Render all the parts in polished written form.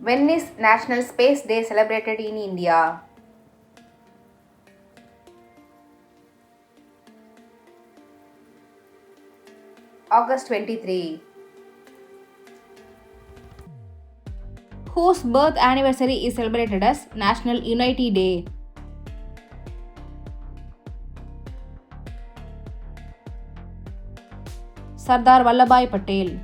When is National Space Day celebrated in India? August 23. Whose birth anniversary is celebrated as National Unity Day? Sardar Vallabhbhai Patel.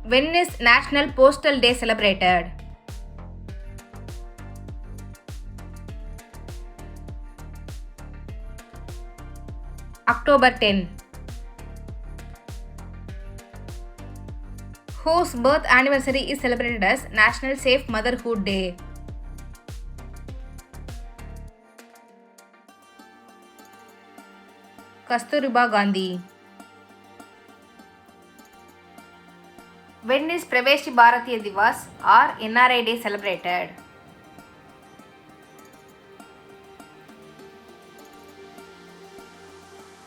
When is National Postal Day celebrated? October 10. Whose birth anniversary is celebrated as National Safe Motherhood Day? Kasturiba Gandhi. When is Pravasi Bharatiya Divas or NRI Day celebrated?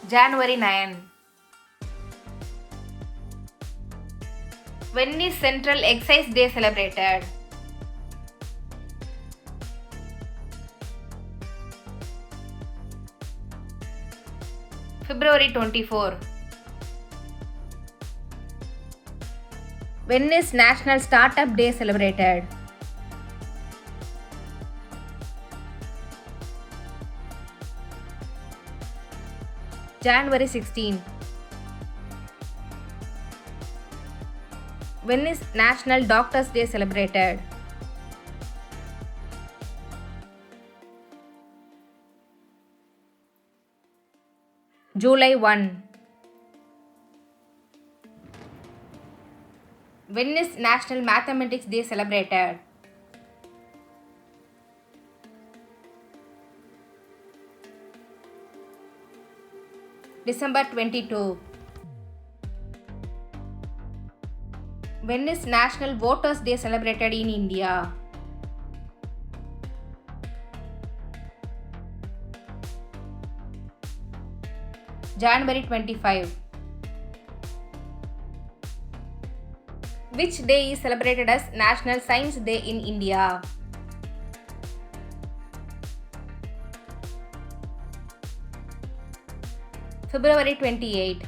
January 9. When is Central Excise Day celebrated? February 24. When is National Startup Day celebrated? January 16. When is National Doctors Day celebrated? July 1. When is National Mathematics Day celebrated? December 22. When is National Voters Day celebrated in India? January 25. Which day is celebrated as National Science Day in India? February 28.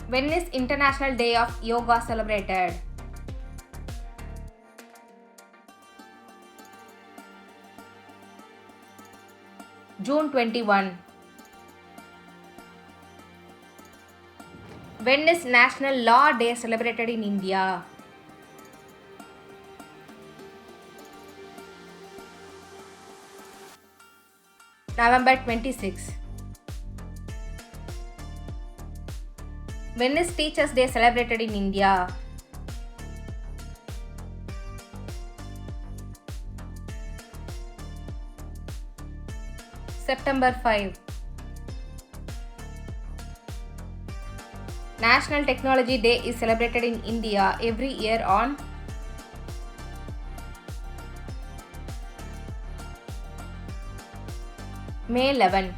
When is International Day of Yoga celebrated? June 21. When is National Law Day celebrated in India? November 26. When is Teachers Day celebrated in India? September 5. National Technology Day is celebrated in India every year on May 11.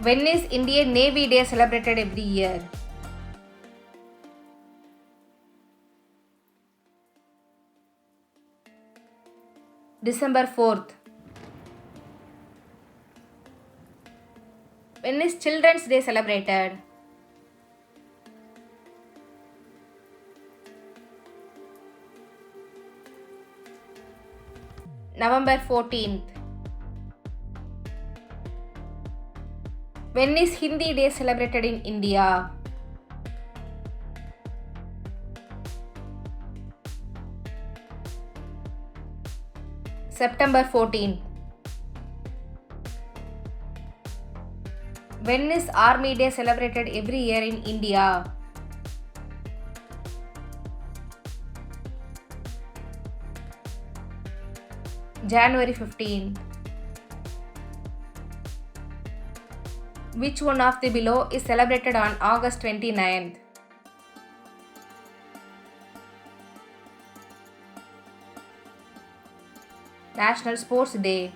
When is Indian Navy Day celebrated every year? December 4th. When is Children's Day celebrated? November 14th. When is Hindi Day celebrated in India? September 14th. When is Army Day celebrated every year in India? January 15. Which one of the below is celebrated on August 29th? National Sports Day.